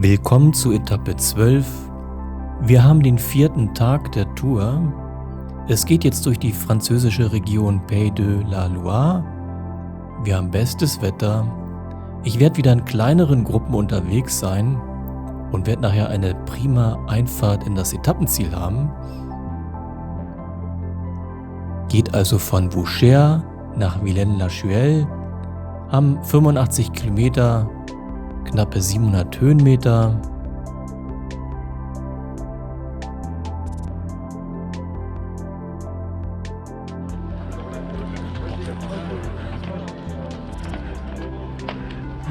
Willkommen zu Etappe 12. Wir haben den 4. Tag der Tour. Es geht jetzt durch die französische Region Pays de la Loire. Wir haben bestes Wetter. Ich werde wieder in kleineren Gruppen unterwegs sein und werde nachher eine prima Einfahrt in das Etappenziel haben. Geht also von Vauvert nach Vilaine-la-Juhel, haben 85 Kilometer, knappe 700 Höhenmeter.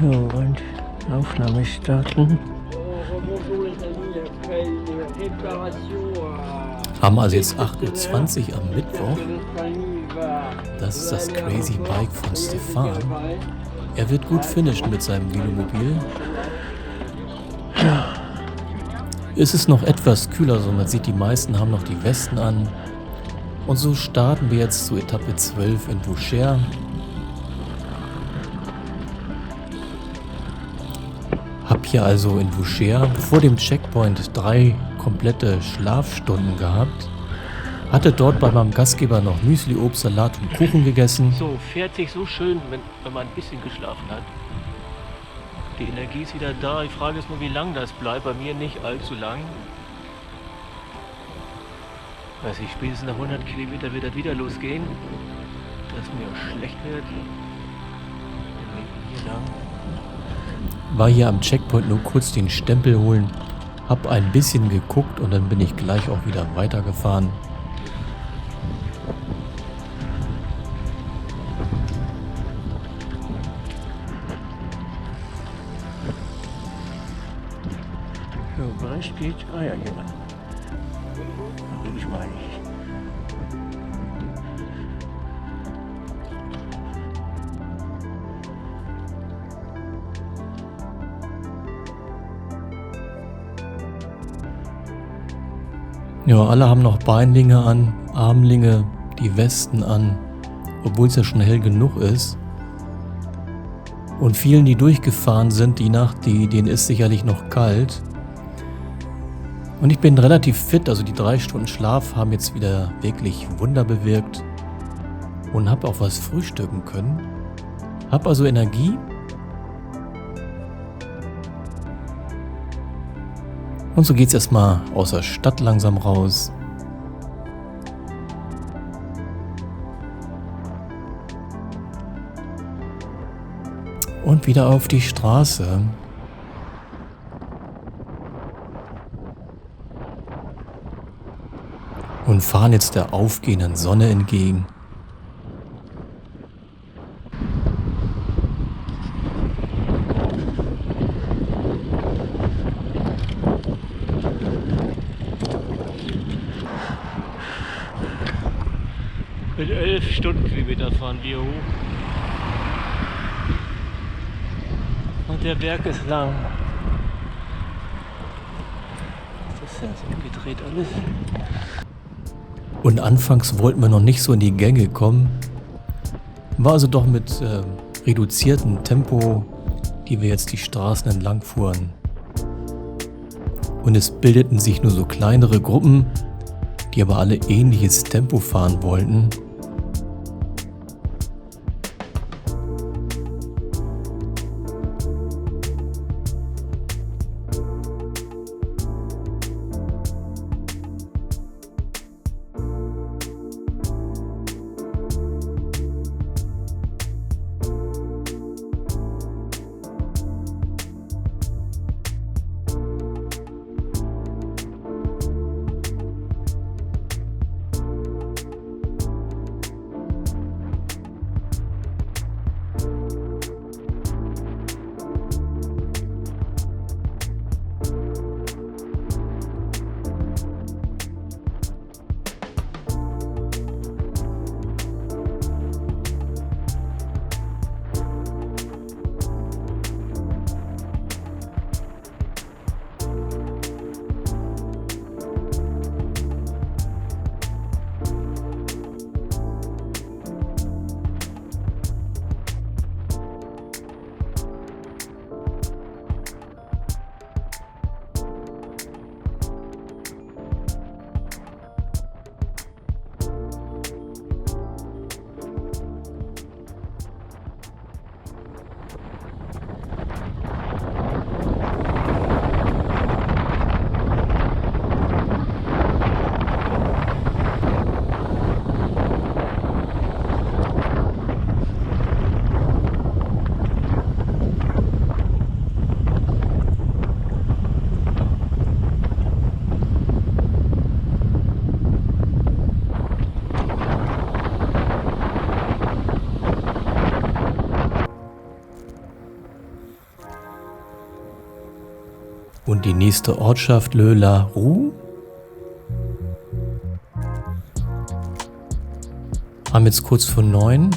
So, und Aufnahme starten. Haben also jetzt 8:20 Uhr am Mittwoch. Das ist das Crazy Bike von Stefan. Er wird gut finishen mit seinem Velomobil. Es ist noch etwas kühler, so man sieht, die meisten haben noch die Westen an. Und so starten wir jetzt zu Etappe 12 in Vauvert. Hab hier also in Vauvert vor dem Checkpoint 3 komplette Schlafstunden gehabt. Hatte dort bei meinem Gastgeber noch Müsli, Obst, Salat und Kuchen gegessen. So, fährt sich so schön, wenn man ein bisschen geschlafen hat. Die Energie ist wieder da. Die Frage ist nur, wie lang das bleibt. Bei mir nicht allzu lang. Weiß ich, spätestens nach 100 Kilometer wird das wieder losgehen. Dass mir schlecht wird. Hier lang. War hier am Checkpoint nur kurz den Stempel holen. Hab ein bisschen geguckt und dann bin ich gleich auch wieder weitergefahren. So, Beispiel. Ah ja, genau. Ich meine nicht. Ja, alle haben noch Beinlinge an, Armlinge, die Westen an, obwohl es ja schon hell genug ist. Und vielen, die durchgefahren sind, die Nacht, denen ist sicherlich noch kalt. Und ich bin relativ fit, also die 3 Stunden Schlaf haben jetzt wieder wirklich Wunder bewirkt. Und habe auch was frühstücken können. Hab also Energie. Und so geht's erstmal aus der Stadt langsam raus. Und wieder auf die Straße. Und fahren jetzt der aufgehenden Sonne entgegen. Mit 11 Stundenkilometer fahren wir hoch. Und der Berg ist lang. Das ist ja so gedreht alles. Und anfangs wollten wir noch nicht so in die Gänge kommen. War also doch mit reduziertem Tempo, die wir jetzt die Straßen entlang fuhren. Und es bildeten sich nur so kleinere Gruppen, die aber alle ähnliches Tempo fahren wollten. Und die nächste Ortschaft Le La Roux. Haben jetzt kurz vor 9.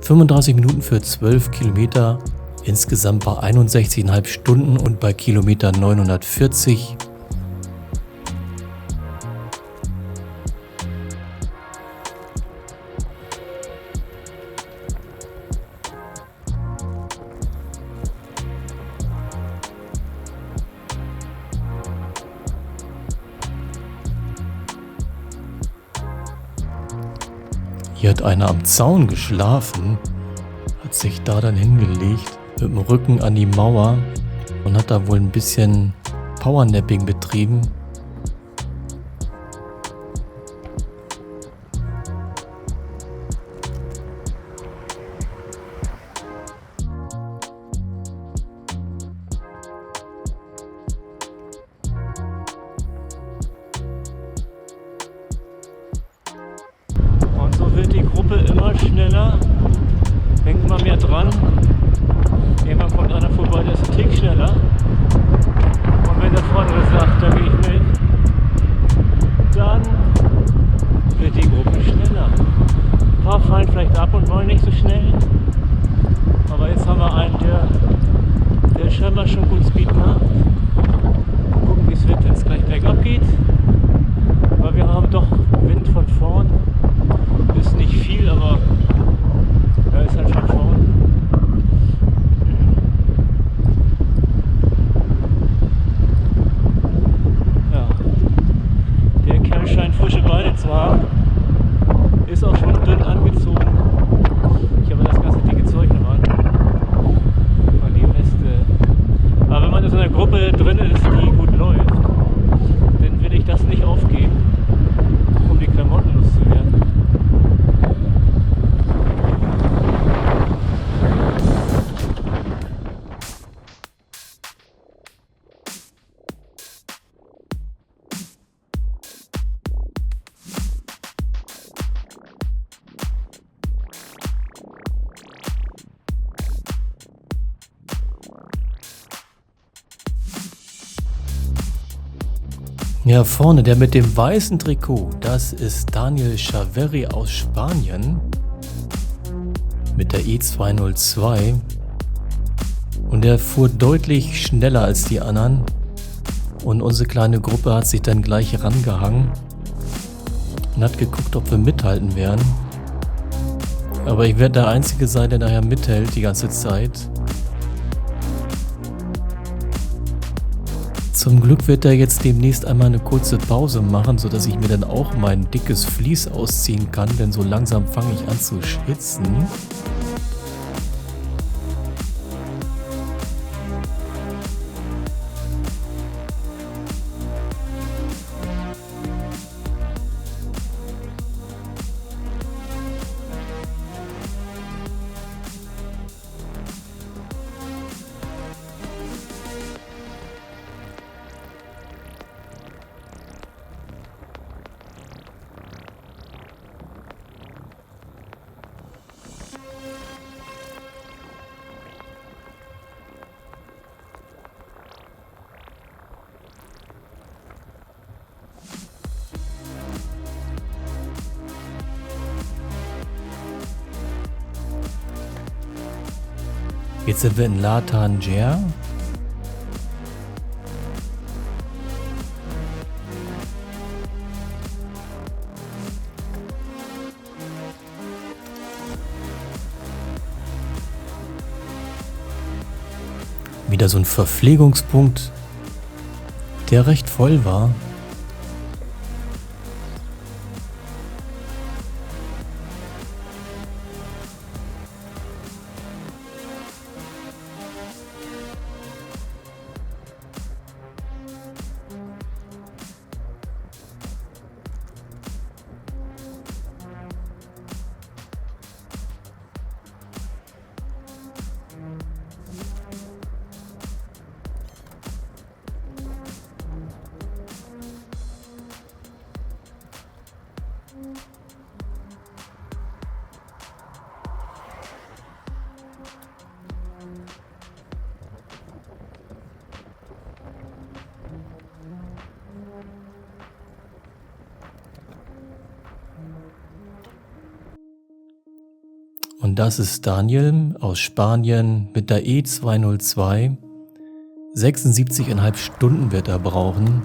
35 Minuten für 12 Kilometer. Insgesamt bei 61,5 Stunden und bei Kilometer 940. Hier hat einer am Zaun geschlafen, hat sich da dann hingelegt, mit dem Rücken an die Mauer und hat da wohl ein bisschen Powernapping betrieben. Wird die Gruppe immer schneller, hängt immer mehr dran. Irgendwann kommt einer vorbei, der ist ein Tick schneller. Und wenn der Vordere sagt, da gehe ich mit, dann wird die Gruppe schneller. Ein paar fallen vielleicht ab und wollen nicht so schnell. Aber jetzt haben wir einen, der scheinbar schon gut Speed macht. Gucken, wie es wird, wenn es gleich bergab geht. Aber wir haben doch Wind von vorn. Ist nicht viel, aber er ist halt von vorn. Ja, der Kerl scheint frische Beine zu haben. Ist auch schon dünn angezogen. Ich habe das ganze dicke Zeug noch an. Von dem ist, aber wenn man in so einer Gruppe drin ist, die gut läuft, dann will ich das nicht aufgeben, um die Klamotten loszuwerden. Ja, vorne, der mit dem weißen Trikot, das ist Daniel Chaveri aus Spanien mit der E202 und der fuhr deutlich schneller als die anderen und unsere kleine Gruppe hat sich dann gleich rangehangen und hat geguckt, ob wir mithalten werden. Aber ich werde der Einzige sein, der nachher mithält die ganze Zeit. Zum Glück wird er jetzt demnächst einmal eine kurze Pause machen, sodass ich mir dann auch mein dickes Vlies ausziehen kann, denn so langsam fange ich an zu schwitzen. Jetzt sind wir in La Tangère. Wieder so ein Verpflegungspunkt, der recht voll war. Und das ist Daniel aus Spanien mit der E202. 76,5 Stunden wird er brauchen.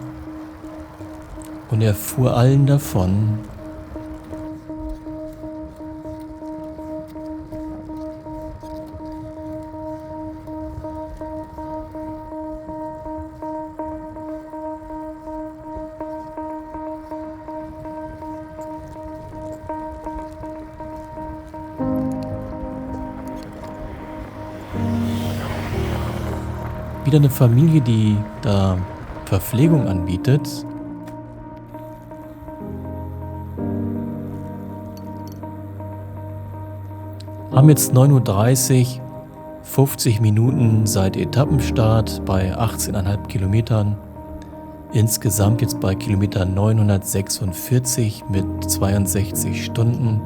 Und er fuhr allen davon. Wieder eine Familie, die da Verpflegung anbietet. Haben jetzt 9:30 Uhr, 50 Minuten seit Etappenstart bei 18,5 Kilometern. Insgesamt jetzt bei Kilometer 946 mit 62 Stunden.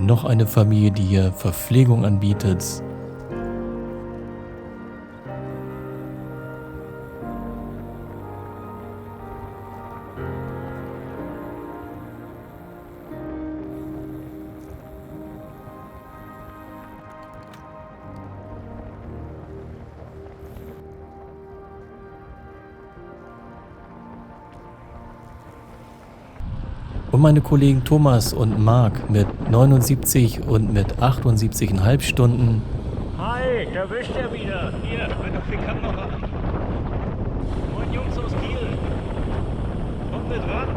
Noch eine Familie, die hier Verpflegung anbietet. Und meine Kollegen Thomas und Marc mit 79 und mit 78,5 Stunden. Hi, da bist du wieder. Hier, halt doch die Kamera. Moin Jungs aus Kiel. Kommt mit ran.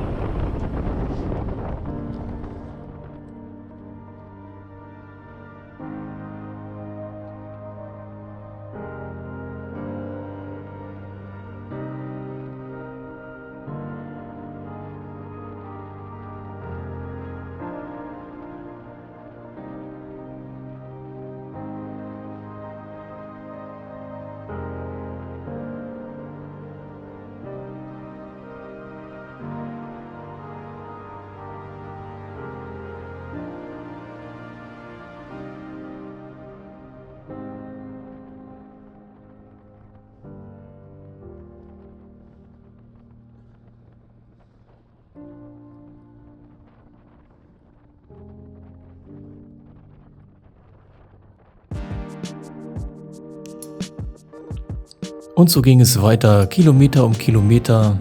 Und so ging es weiter, Kilometer um Kilometer.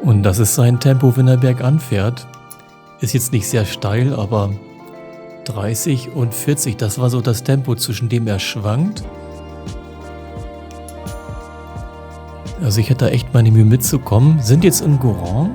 Und das ist sein Tempo, wenn er bergan fährt. Ist jetzt nicht sehr steil, aber 30 und 40, das war so das Tempo, zwischen dem er schwankt. Also ich hätte da echt meine Mühe mitzukommen. Sind jetzt in Goron.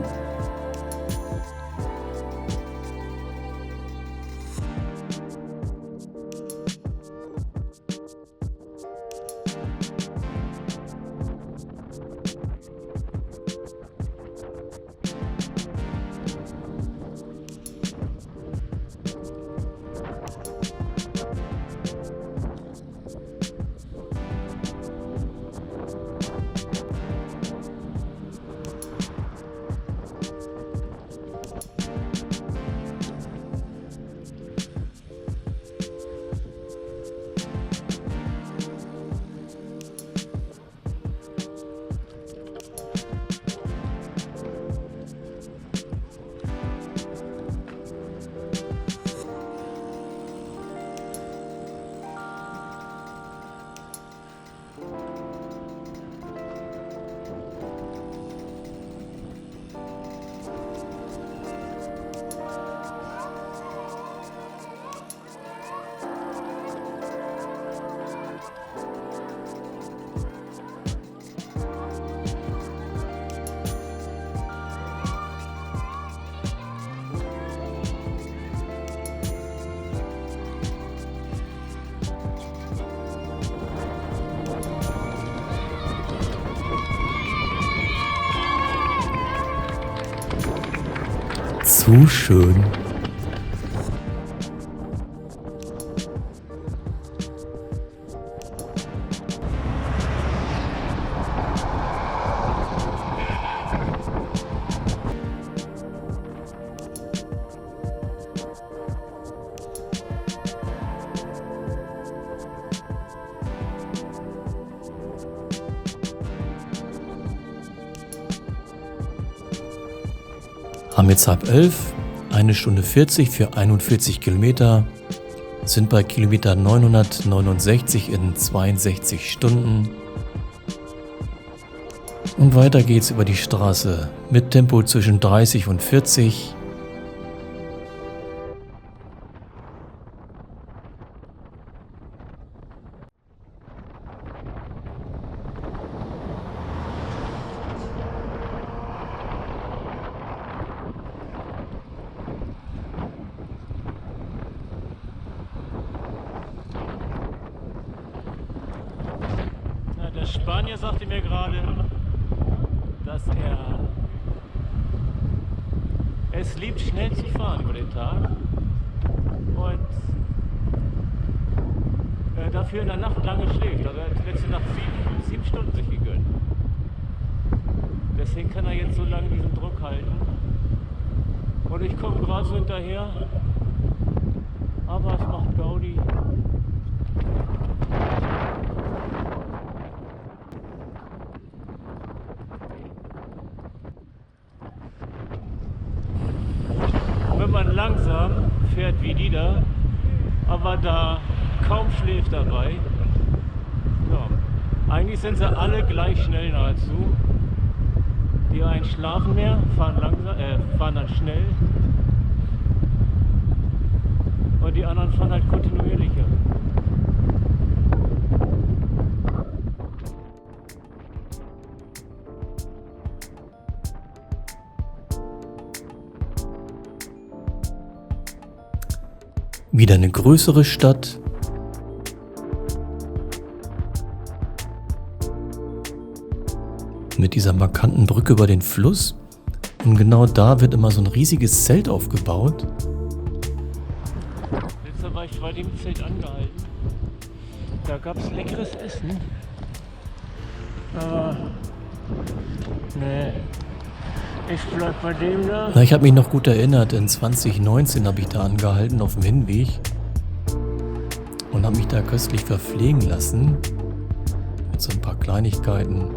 zu schön. Haben jetzt 10:30, 1 Stunde 40 für 41 Kilometer, sind bei Kilometer 969 in 62 Stunden. Und weiter geht's über die Straße mit Tempo zwischen 30 und 40. Der Spanier sagte mir gerade, dass er es liebt, schnell zu fahren über den Tag und dafür in der Nacht lange schläft. Also er hat letzte Nacht 7 Stunden sich gegönnt. Deswegen kann er jetzt so lange diesen Druck halten. Und ich komme gerade so hinterher, aber es macht Gaudi. Wenn man langsam fährt wie die da, aber da kaum schläft dabei. Ja. Eigentlich sind sie alle gleich schnell nahezu. Die einen schlafen mehr, fahren dann schnell. Und die anderen fahren halt kontinuierlicher. Wieder eine größere Stadt. Mit dieser markanten Brücke über den Fluss. Und genau da wird immer so ein riesiges Zelt aufgebaut. Letztes Mal war ich bei dem Zelt angehalten. Da gab es leckeres Essen. Aber nee, ich bleib bei dem da. Na, ich habe mich noch gut erinnert, in 2019 habe ich da angehalten auf dem Hinweg und habe mich da köstlich verpflegen lassen mit so ein paar Kleinigkeiten.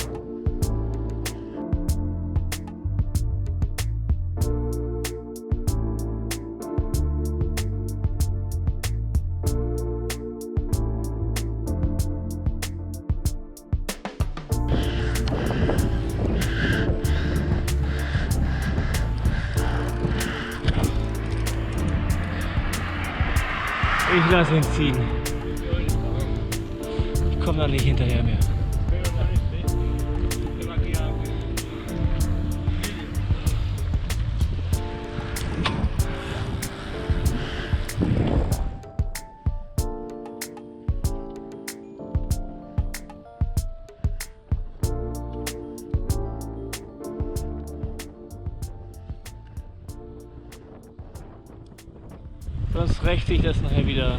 Ich lasse ihn ziehen. Ich komme da nicht hinterher mehr. Sonst rächt sich das nachher wieder.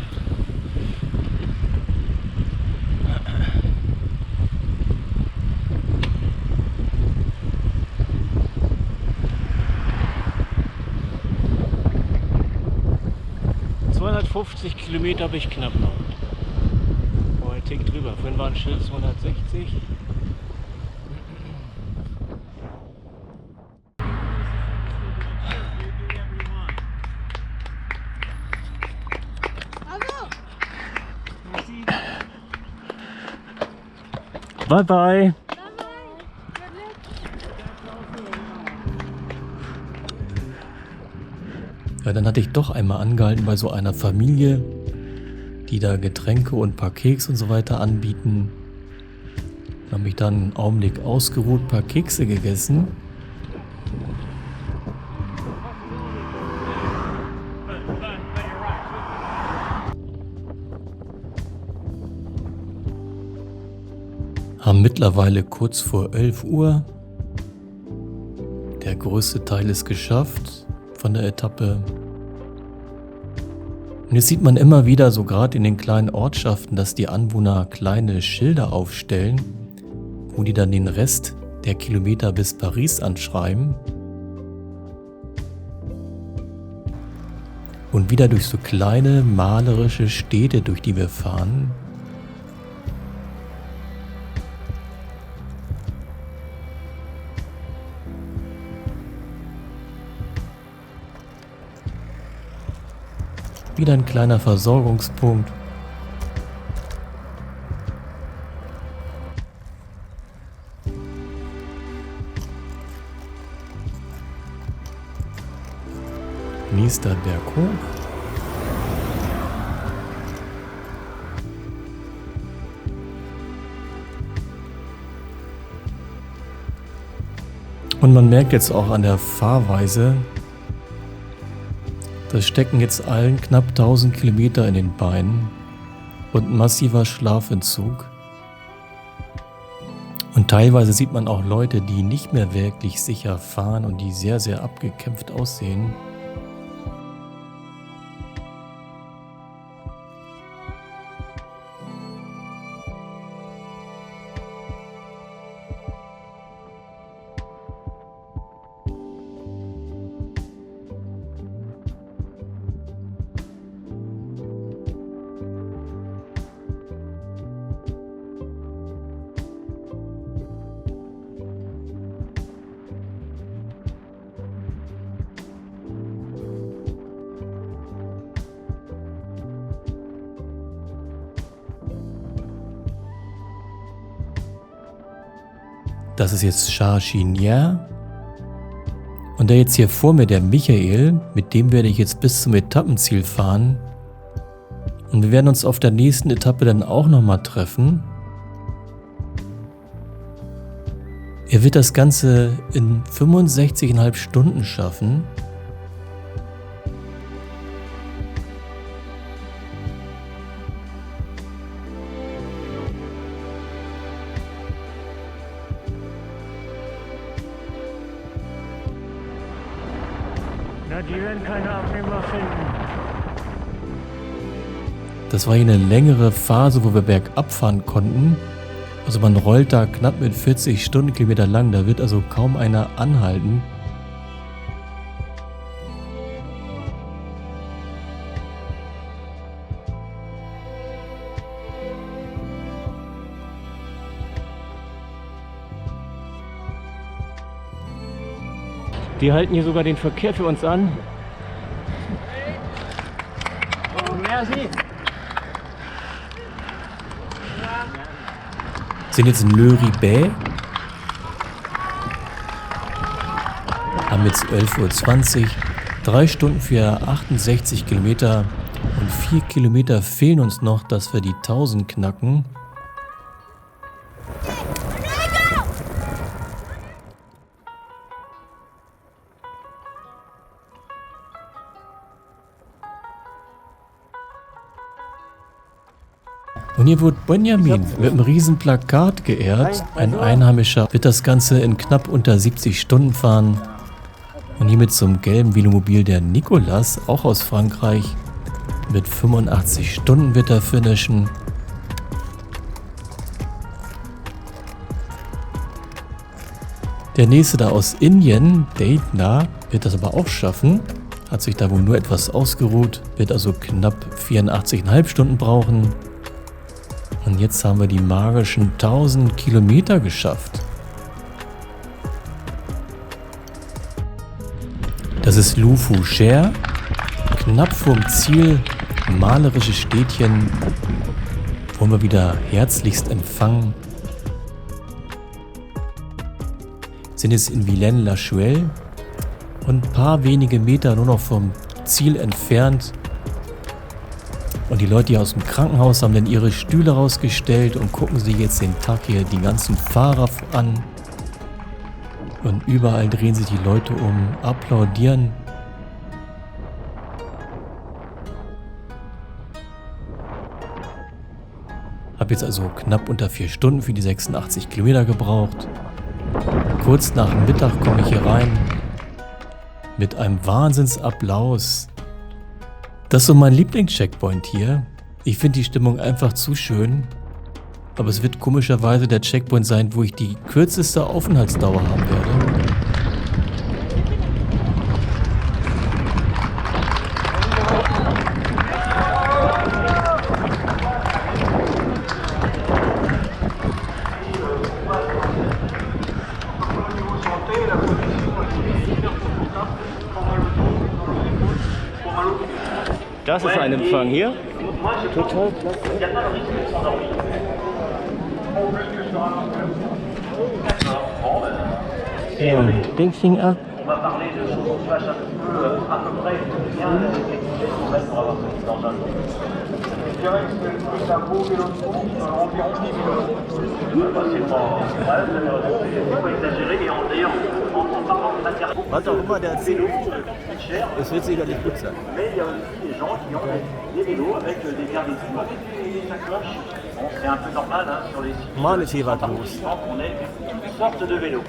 ...250 Kilometer habe ich knapp noch. Oh, ein Tick drüber. Vorhin war ein Schild 260. Bye bye. Ja, dann hatte ich doch einmal angehalten bei so einer Familie, die da Getränke und ein paar Keks und so weiter anbieten. Habe mich dann einen Augenblick ausgeruht, ein paar Kekse gegessen. Haben mittlerweile kurz vor 11 Uhr. Der größte Teil ist geschafft. von der Etappe. Und jetzt sieht man immer wieder, so gerade in den kleinen Ortschaften, dass die Anwohner kleine Schilder aufstellen, wo die dann den Rest der Kilometer bis Paris anschreiben. Und wieder durch so kleine malerische Städte, durch die wir fahren. Wieder ein kleiner Versorgungspunkt. Nächster Berg hoch. Und man merkt jetzt auch an der Fahrweise, das stecken jetzt allen knapp 1000 Kilometer in den Beinen und massiver Schlafentzug. Und teilweise sieht man auch Leute, die nicht mehr wirklich sicher fahren und die sehr, sehr abgekämpft aussehen. Das ist jetzt Charchinière. Und der jetzt hier vor mir, der Michael, mit dem werde ich jetzt bis zum Etappenziel fahren. Und wir werden uns auf der nächsten Etappe dann auch nochmal treffen. Er wird das Ganze in 65,5 Stunden schaffen. Na, die werden keine Abnehmer finden. Das war hier eine längere Phase, wo wir bergab fahren konnten. Also man rollt da knapp mit 40 Stundenkilometer lang, da wird also kaum einer anhalten. Die halten hier sogar den Verkehr für uns an. Oh, merci. Sind jetzt in Le Ribet. Haben jetzt 11:20 Uhr. 3 Stunden für 68 Kilometer. Und 4 Kilometer fehlen uns noch, dass wir die 1000 knacken. Und hier wurde Benjamin mit einem riesen Plakat geehrt. Ein Einheimischer wird das Ganze in knapp unter 70 Stunden fahren. Und hier mit so einem gelben Velomobil der Nicolas, auch aus Frankreich. Mit 85 Stunden wird er finishen. Der nächste da aus Indien, Daytona, wird das aber auch schaffen. Hat sich da wohl nur etwas ausgeruht. Wird also knapp 84,5 Stunden brauchen. Und jetzt haben wir die magischen 1000 Kilometer geschafft. Das ist Le Foucher, knapp vorm Ziel, malerisches Städtchen, wollen wir wieder herzlichst empfangen. Sind jetzt in Vilaine-la-Chouelle und ein paar wenige Meter nur noch vom Ziel entfernt. Und die Leute hier aus dem Krankenhaus haben dann ihre Stühle rausgestellt und gucken sich jetzt den Tag hier die ganzen Fahrer an. Und überall drehen sich die Leute um, applaudieren. Hab jetzt also knapp unter 4 Stunden für die 86 Kilometer gebraucht. Kurz nach Mittag komme ich hier rein. mit einem Wahnsinnsapplaus. Das ist so mein Lieblings-Checkpoint hier. Ich finde die Stimmung einfach zu schön. Aber es wird komischerweise der Checkpoint sein, wo ich die kürzeste Aufenthaltsdauer haben werde. Das ist ein Empfang hier. Total klasse. Ja, Ding fing ab. On va parler de choses qu'on sache un petit peu, à peu près bien l'expliquer pour avoir cette dans un Je dirais que c'est un beau vélo de course, environ 10 000 €. C'est pas exagéré et d'ailleurs, en parlant de matériel. Was auch immer der erzählt, es wird sicherlich gut sein. Mais il y a aussi des gens qui ont des vélos avec des garde-fous, avec des sacoches. Bon, c'est un peu normal hein, sur les sites. Mann, ist hier was los. On ait toutes sortes de vélos.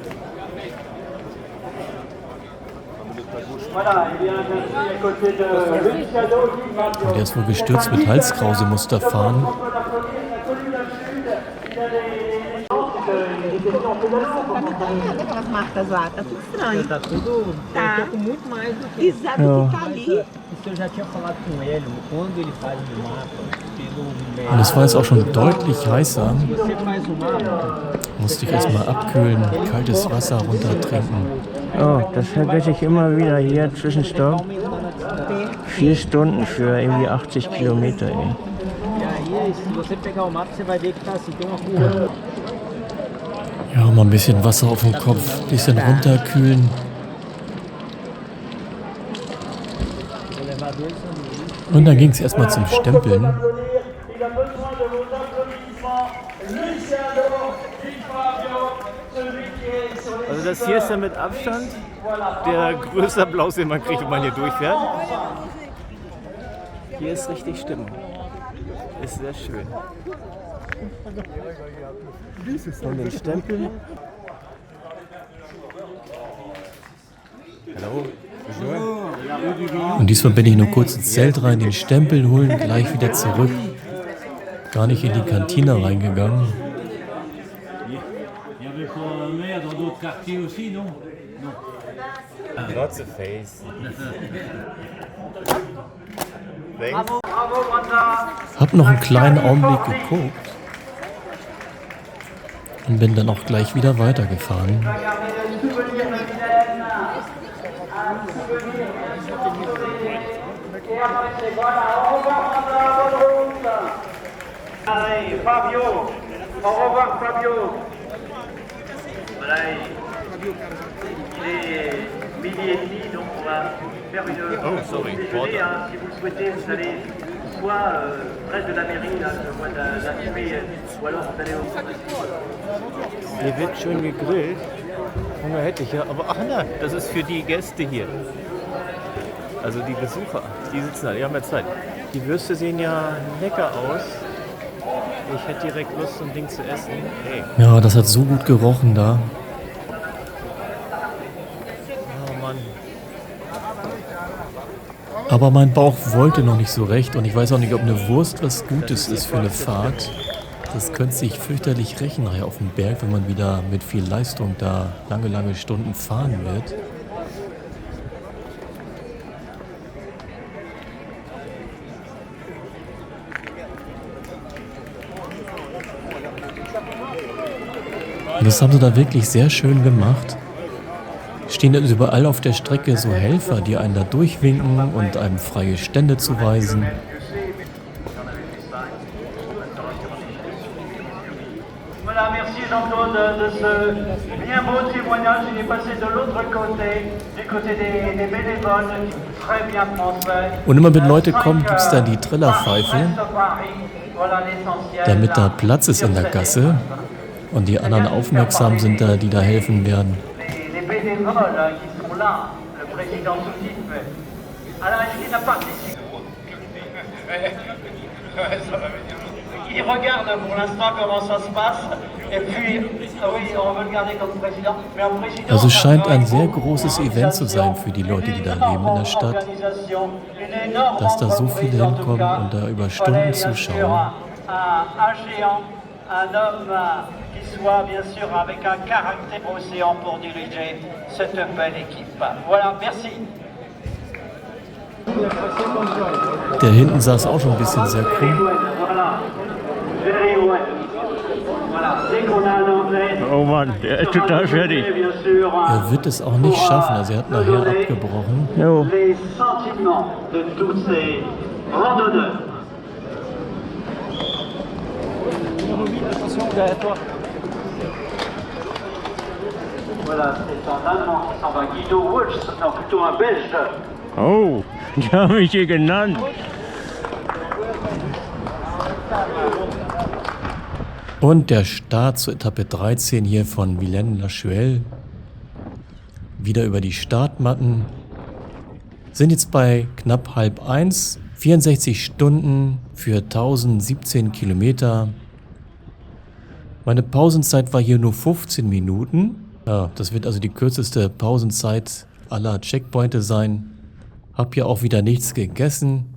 Und der ist wohl gestürzt mit Halskrause-Muster fahren. Aquelas marcas lá, tá tudo estranho. Tá tudo. Tá. Eu tô com muito mais do que. Exato, que tá ali. Isso eu já tinha falado com ele, quando ele faz o mapa, pelo Und es war jetzt auch schon deutlich heißer. Você faz o mapa. Musste ich erstmal abkühlen, kaltes Wasser runtertrinken. Oh, das vergesse ich immer wieder hier, Zwischenstopp. 4 Stunden für irgendwie 80 Kilometer, ey. E aí, se você pegar o mapa, você vai ver que tá assim, tem uma curva. Ja, mal ein bisschen Wasser auf den Kopf, ein bisschen runterkühlen. Und dann ging es erstmal zum Stempeln. Also das hier ist ja mit Abstand der größte Applaus, den man kriegt, wenn man hier durchfährt. Hier ist richtig Stimmung. Ist sehr schön. Von den Stempeln. Hallo. Und diesmal bin ich nur kurz ins Zelt rein, den Stempel holen, gleich wieder zurück. Gar nicht in die Kantine reingegangen. Lots of face. Hab noch einen kleinen Augenblick geguckt und bin dann auch gleich wieder weitergefahren. Allez, Fabio, au revoir Fabio. Voilà, il est midi et demi, donc on va faire une déjeuner. Hein, si vous le souhaitez, vous allez soit près de la mairie, là, je vois d'allumer, ou alors vous allez au... Hier wird schön gegrillt. Hunger hätte ich ja, aber ach nein, das ist für die Gäste hier. Also die Besucher, die sitzen da, die haben ja Zeit. Die Würste sehen ja lecker aus. Ich hätte direkt Lust, so ein Ding zu essen. Hey. Ja, das hat so gut gerochen da. Oh Mann. Aber mein Bauch wollte noch nicht so recht und ich weiß auch nicht, ob eine Wurst was Gutes ist für eine Fahrt. Das könnte sich fürchterlich rächen nachher auf dem Berg, wenn man wieder mit viel Leistung da lange Stunden fahren wird. Und das haben sie da wirklich sehr schön gemacht. Stehen da überall auf der Strecke so Helfer, die einen da durchwinken und einem freie Stände zuweisen. Voilà, merci Jean-Claude de ce bien beau témoignage. Il est passé de l'autre côté, du côté des bénévoles, très bien français. Und immer wenn Leute kommen, gibt es dann die Trillerpfeife, damit da Platz ist in der Gasse und die anderen aufmerksam sind da, die da helfen werden. il regarde pour l'instant comment ça se passe. Et puis, oui, on veut le garder comme président. Mais en président, Also es ça scheint fera ein une sehr grosse großes Event zu sein für die Leute, die da leben in der Stadt, dass da so viele hinkommen und da über Stunden zuschauen. Un géant, un homme qui soit bien sûr avec un caractère océan pour diriger cette belle équipe. Voilà, merci. Der hinten saß auch schon ein bisschen sehr krumm. Voilà, very well. Voilà, dès qu'on a un anglais, Oh Mann, der ist total fertig. bien sûr, Er wird es auch nicht schaffen, also er hat nachher abgebrochen. Jo. les sentiments de tous ces randonneurs. Voilà, c'est un Allemand qui s'en va, Guido Wulsch, non plutôt un Belge. Oh, die haben mich hier genannt. Und der Start zur Etappe 13 hier von Villennes-la-Chouelle. Wieder über die Startmatten. Sind jetzt bei knapp 12:30, 64 Stunden für 1017 Kilometer. Meine Pausenzeit war hier nur 15 Minuten. Ja, das wird also die kürzeste Pausenzeit aller Checkpointe sein. Hab hier auch wieder nichts gegessen.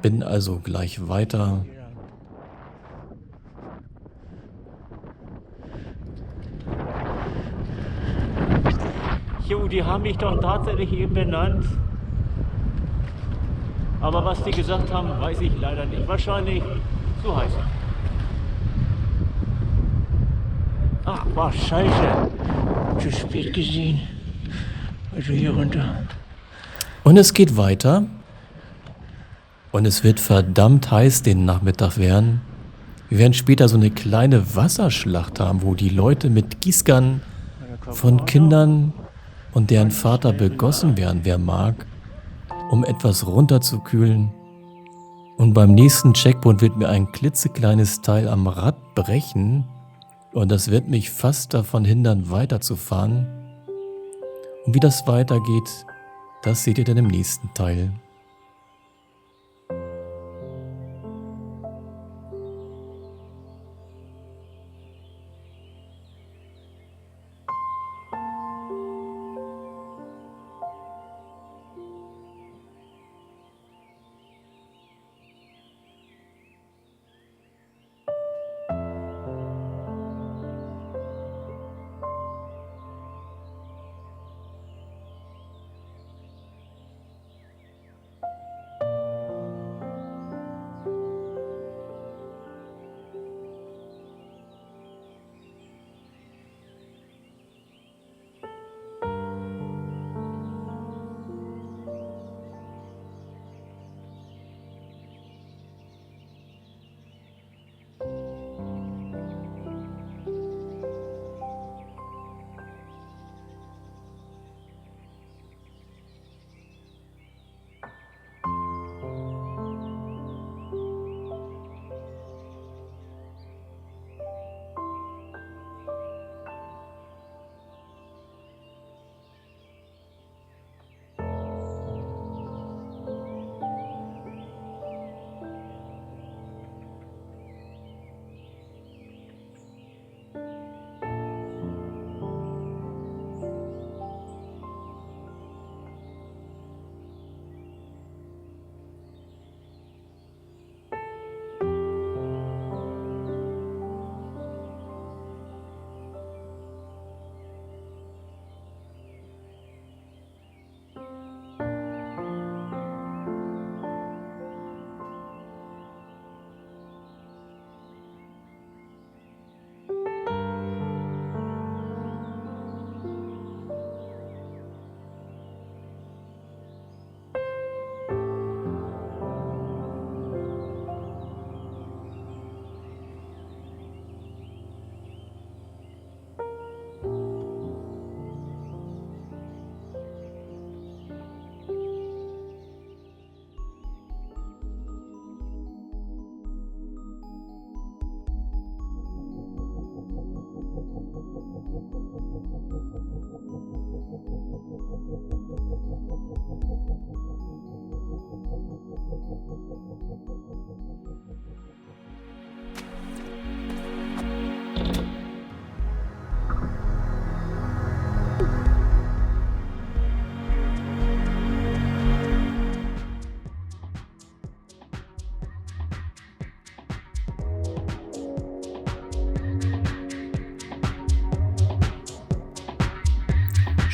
Bin also gleich weiter. Jo, die haben mich doch tatsächlich eben benannt. Aber was die gesagt haben, weiß ich leider nicht. Wahrscheinlich so heißt es. Ach, war scheiße. Zu spät gesehen. Also hier runter. Und es geht weiter. Und es wird verdammt heiß den Nachmittag werden. Wir werden später so eine kleine Wasserschlacht haben, wo die Leute mit Gießkannen von Kindern und deren Vater begossen werden, wer mag, um etwas runterzukühlen. Und beim nächsten Checkpoint wird mir ein klitzekleines Teil am Rad brechen und das wird mich fast davon hindern, weiterzufahren. Und wie das weitergeht, das seht ihr dann im nächsten Teil.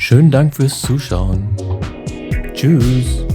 Schönen Dank fürs Zuschauen. Tschüss.